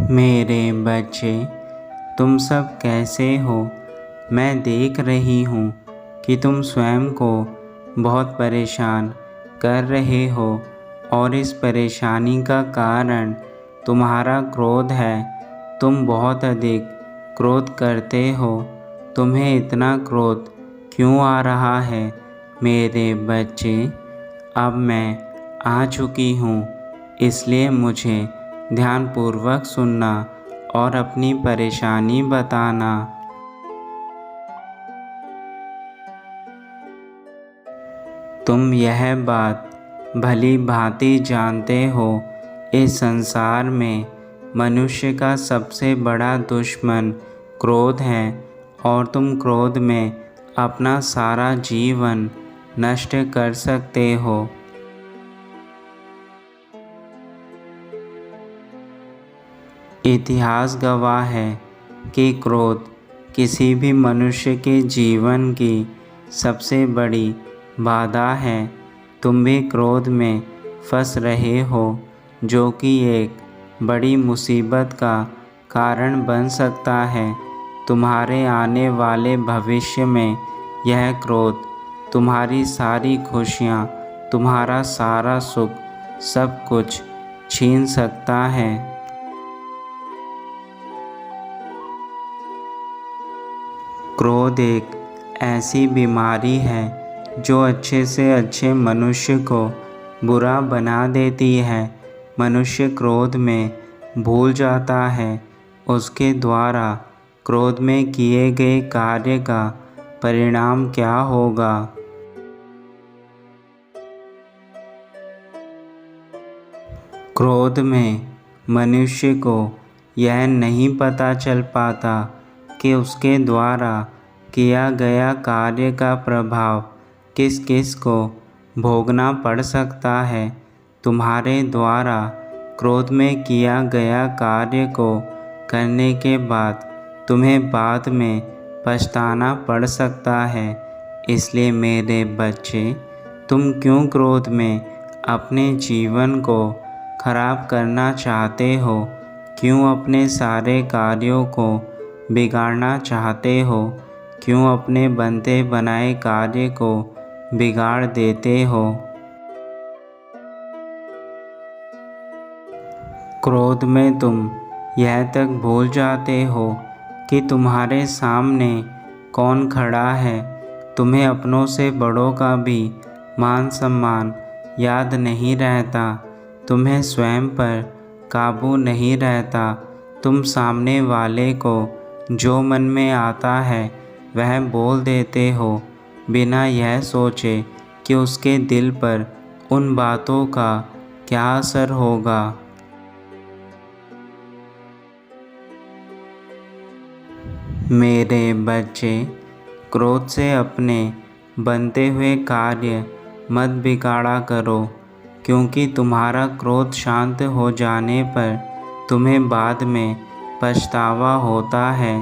मेरे बच्चे, तुम सब कैसे हो? मैं देख रही हूँ कि तुम स्वयं को बहुत परेशान कर रहे हो और इस परेशानी का कारण तुम्हारा क्रोध है। तुम बहुत अधिक क्रोध करते हो। तुम्हें इतना क्रोध क्यों आ रहा है? मेरे बच्चे, अब मैं आ चुकी हूँ, इसलिए मुझे ध्यानपूर्वक सुनना और अपनी परेशानी बताना। तुम यह बात भली भांति जानते हो, इस संसार में मनुष्य का सबसे बड़ा दुश्मन क्रोध है और तुम क्रोध में अपना सारा जीवन नष्ट कर सकते हो। इतिहास गवाह है कि क्रोध किसी भी मनुष्य के जीवन की सबसे बड़ी बाधा है। तुम भी क्रोध में फंस रहे हो, जो कि एक बड़ी मुसीबत का कारण बन सकता है। तुम्हारे आने वाले भविष्य में यह क्रोध तुम्हारी सारी खुशियाँ, तुम्हारा सारा सुख, सब कुछ छीन सकता है। क्रोध एक ऐसी बीमारी है जो अच्छे से अच्छे मनुष्य को बुरा बना देती है। मनुष्य क्रोध में भूल जाता है उसके द्वारा क्रोध में किए गए कार्य का परिणाम क्या होगा। क्रोध में मनुष्य को यह नहीं पता चल पाता कि उसके द्वारा किया गया कार्य का प्रभाव किस किस को भोगना पड़ सकता है। तुम्हारे द्वारा क्रोध में किया गया कार्य को करने के बाद तुम्हें बाद में पछताना पड़ सकता है। इसलिए मेरे बच्चे, तुम क्यों क्रोध में अपने जीवन को खराब करना चाहते हो? क्यों अपने सारे कार्यों को बिगाड़ना चाहते हो? क्यों अपने बनते बनाए कार्य को बिगाड़ देते हो? क्रोध में तुम यह तक भूल जाते हो कि तुम्हारे सामने कौन खड़ा है। तुम्हें अपनों से बड़ों का भी मान सम्मान याद नहीं रहता। तुम्हें स्वयं पर काबू नहीं रहता। तुम सामने वाले को जो मन में आता है वह बोल देते हो, बिना यह सोचे कि उसके दिल पर उन बातों का क्या असर होगा। मेरे बच्चे, क्रोध से अपने बनते हुए कार्य मत बिगाड़ा करो, क्योंकि तुम्हारा क्रोध शांत हो जाने पर तुम्हें बाद में पछतावा होता है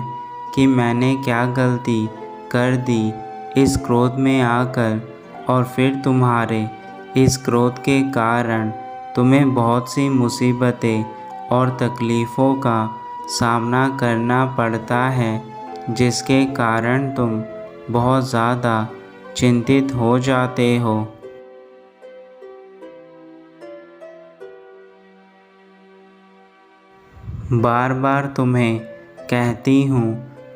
कि मैंने क्या गलती कर दी इस क्रोध में आकर। और फिर तुम्हारे इस क्रोध के कारण तुम्हें बहुत सी मुसीबतें और तकलीफ़ों का सामना करना पड़ता है, जिसके कारण तुम बहुत ज़्यादा चिंतित हो जाते हो। बार बार तुम्हें कहती हूँ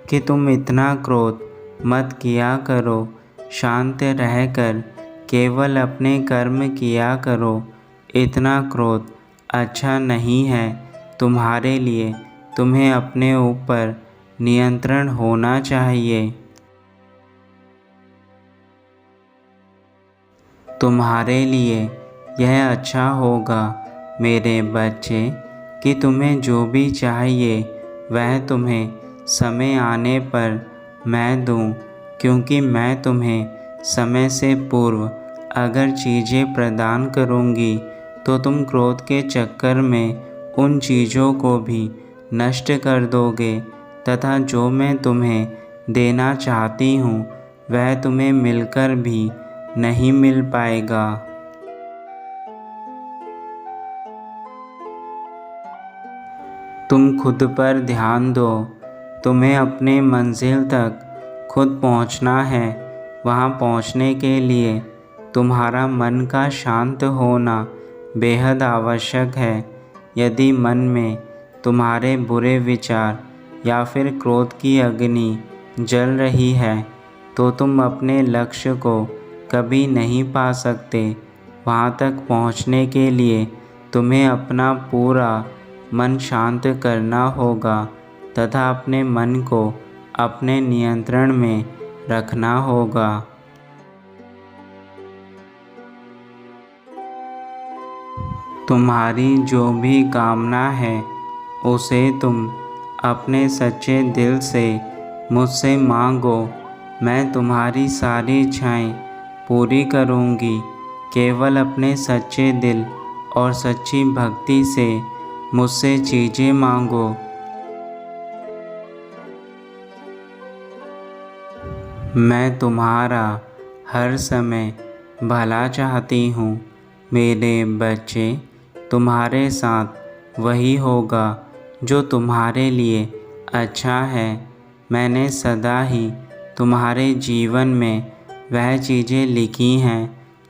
कि तुम इतना क्रोध मत किया करो। शांत रहकर केवल अपने कर्म किया करो। इतना क्रोध अच्छा नहीं है तुम्हारे लिए। तुम्हें अपने ऊपर नियंत्रण होना चाहिए। तुम्हारे लिए यह अच्छा होगा मेरे बच्चे कि तुम्हें जो भी चाहिए वह तुम्हें समय आने पर मैं दूं, क्योंकि मैं तुम्हें समय से पूर्व अगर चीज़ें प्रदान करूंगी तो तुम क्रोध के चक्कर में उन चीज़ों को भी नष्ट कर दोगे, तथा जो मैं तुम्हें देना चाहती हूँ वह तुम्हें मिलकर भी नहीं मिल पाएगा। तुम खुद पर ध्यान दो। तुम्हें अपने मंजिल तक खुद पहुंचना है। वहां पहुंचने के लिए तुम्हारा मन का शांत होना बेहद आवश्यक है। यदि मन में तुम्हारे बुरे विचार या फिर क्रोध की अग्नि जल रही है तो तुम अपने लक्ष्य को कभी नहीं पा सकते। वहाँ तक पहुँचने के लिए तुम्हें अपना पूरा मन शांत करना होगा तथा अपने मन को अपने नियंत्रण में रखना होगा। तुम्हारी जो भी कामना है उसे तुम अपने सच्चे दिल से मुझसे मांगो। मैं तुम्हारी सारी इच्छाएं पूरी करूंगी। केवल अपने सच्चे दिल और सच्ची भक्ति से मुझसे चीज़ें मांगो। मैं तुम्हारा हर समय भला चाहती हूँ। मेरे बच्चे, तुम्हारे साथ वही होगा जो तुम्हारे लिए अच्छा है। मैंने सदा ही तुम्हारे जीवन में वह चीज़ें लिखी हैं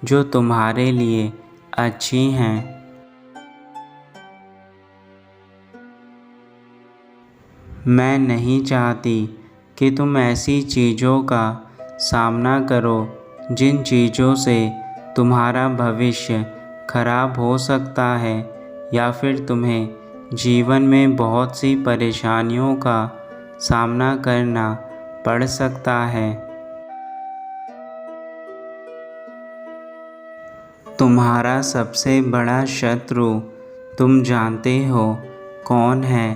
जो तुम्हारे लिए अच्छी हैं। मैं नहीं चाहती कि तुम ऐसी चीज़ों का सामना करो जिन चीज़ों से तुम्हारा भविष्य खराब हो सकता है या फिर तुम्हें जीवन में बहुत सी परेशानियों का सामना करना पड़ सकता है। तुम्हारा सबसे बड़ा शत्रु तुम जानते हो कौन है।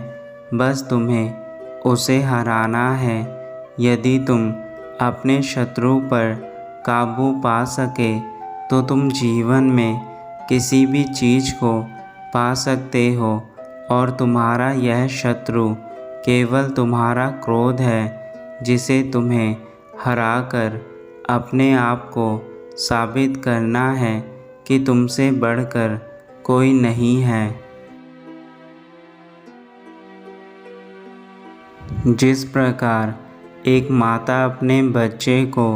बस तुम्हें उसे हराना है। यदि तुम अपने शत्रु पर काबू पा सके तो तुम जीवन में किसी भी चीज़ को पा सकते हो। और तुम्हारा यह शत्रु केवल तुम्हारा क्रोध है जिसे तुम्हें हराकर अपने आप को साबित करना है कि तुमसे बढ़कर कोई नहीं है। जिस प्रकार एक माता अपने बच्चे को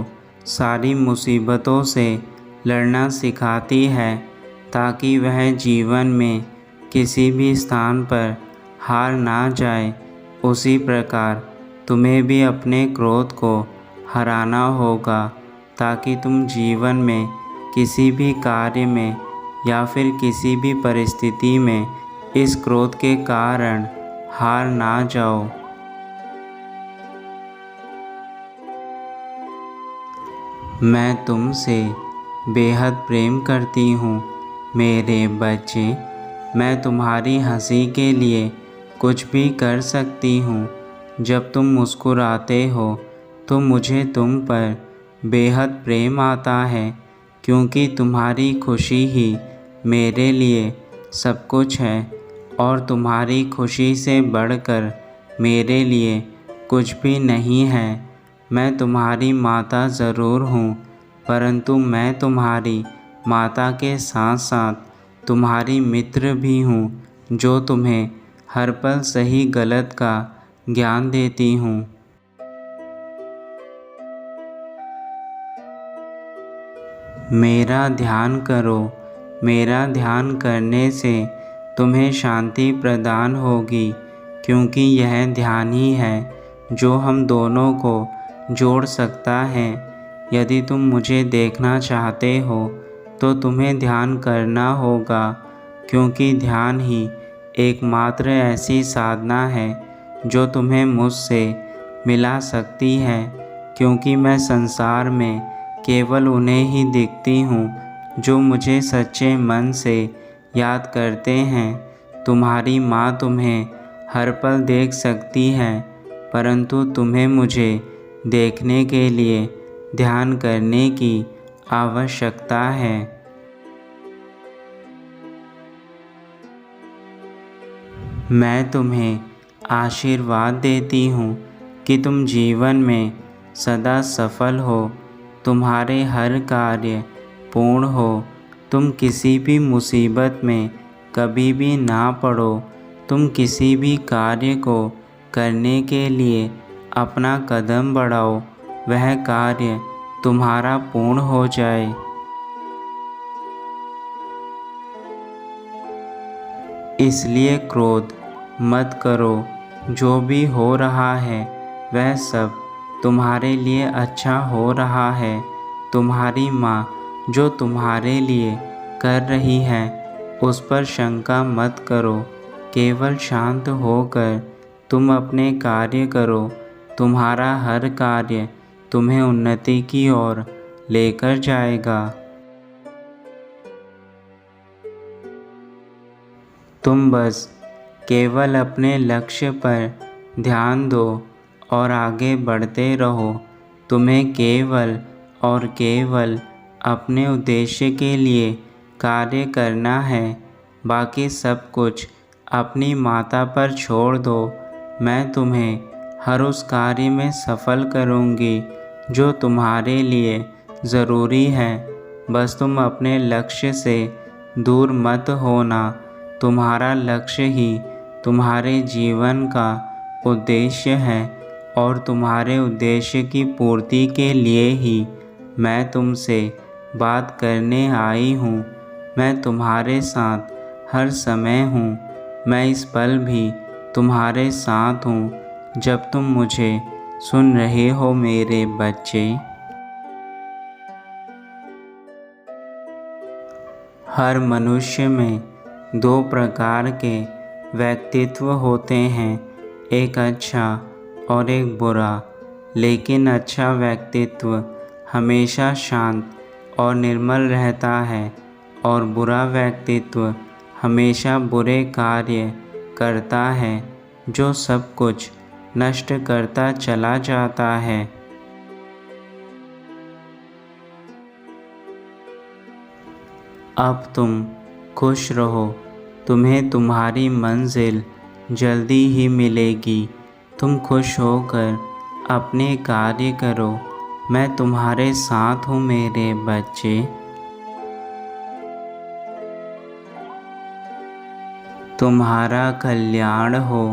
सारी मुसीबतों से लड़ना सिखाती है ताकि वह जीवन में किसी भी स्थान पर हार ना जाए, उसी प्रकार तुम्हें भी अपने क्रोध को हराना होगा ताकि तुम जीवन में किसी भी कार्य में या फिर किसी भी परिस्थिति में इस क्रोध के कारण हार ना जाओ। मैं तुमसे बेहद प्रेम करती हूँ मेरे बच्चे। मैं तुम्हारी हंसी के लिए कुछ भी कर सकती हूँ। जब तुम मुस्कुराते हो तो मुझे तुम पर बेहद प्रेम आता है, क्योंकि तुम्हारी खुशी ही मेरे लिए सब कुछ है और तुम्हारी खुशी से बढ़कर मेरे लिए कुछ भी नहीं है। मैं तुम्हारी माता ज़रूर हूँ, परंतु मैं तुम्हारी माता के साथ साथ तुम्हारी मित्र भी हूँ, जो तुम्हें हर पल सही गलत का ज्ञान देती हूँ। मेरा ध्यान करो। मेरा ध्यान करने से तुम्हें शांति प्रदान होगी, क्योंकि यह ध्यान ही है जो हम दोनों को जोड़ सकता है। यदि तुम मुझे देखना चाहते हो तो तुम्हें ध्यान करना होगा, क्योंकि ध्यान ही एकमात्र ऐसी साधना है जो तुम्हें मुझसे मिला सकती है। क्योंकि मैं संसार में केवल उन्हें ही देखती हूँ जो मुझे सच्चे मन से याद करते हैं। तुम्हारी माँ तुम्हें हर पल देख सकती है, परंतु तुम्हें मुझे देखने के लिए ध्यान करने की आवश्यकता है। मैं तुम्हें आशीर्वाद देती हूँ कि तुम जीवन में सदा सफल हो, तुम्हारे हर कार्य पूर्ण हो, तुम किसी भी मुसीबत में कभी भी ना पड़ो। तुम किसी भी कार्य को करने के लिए अपना कदम बढ़ाओ, वह कार्य तुम्हारा पूर्ण हो जाए। इसलिए क्रोध मत करो। जो भी हो रहा है वह सब तुम्हारे लिए अच्छा हो रहा है। तुम्हारी माँ जो तुम्हारे लिए कर रही है उस पर शंका मत करो। केवल शांत होकर तुम अपने कार्य करो। तुम्हारा हर कार्य तुम्हें उन्नति की ओर लेकर जाएगा। तुम बस केवल अपने लक्ष्य पर ध्यान दो और आगे बढ़ते रहो। तुम्हें केवल और केवल अपने उद्देश्य के लिए कार्य करना है। बाकी सब कुछ अपनी माता पर छोड़ दो। मैं तुम्हें हर उस कार्य में सफल करूँगी जो तुम्हारे लिए ज़रूरी है। बस तुम अपने लक्ष्य से दूर मत होना। तुम्हारा लक्ष्य ही तुम्हारे जीवन का उद्देश्य है और तुम्हारे उद्देश्य की पूर्ति के लिए ही मैं तुमसे बात करने आई हूँ। मैं तुम्हारे साथ हर समय हूँ। मैं इस पल भी तुम्हारे साथ हूँ जब तुम मुझे सुन रहे हो मेरे बच्चे। हर मनुष्य में दो प्रकार के व्यक्तित्व होते हैं, एक अच्छा और एक बुरा। लेकिन अच्छा व्यक्तित्व हमेशा शांत और निर्मल रहता है और बुरा व्यक्तित्व हमेशा बुरे कार्य करता है जो सब कुछ नष्ट करता चला जाता है। अब तुम खुश रहो। तुम्हें तुम्हारी मंजिल जल्दी ही मिलेगी। तुम खुश होकर अपने कार्य करो। मैं तुम्हारे साथ हूँ मेरे बच्चे। तुम्हारा कल्याण हो।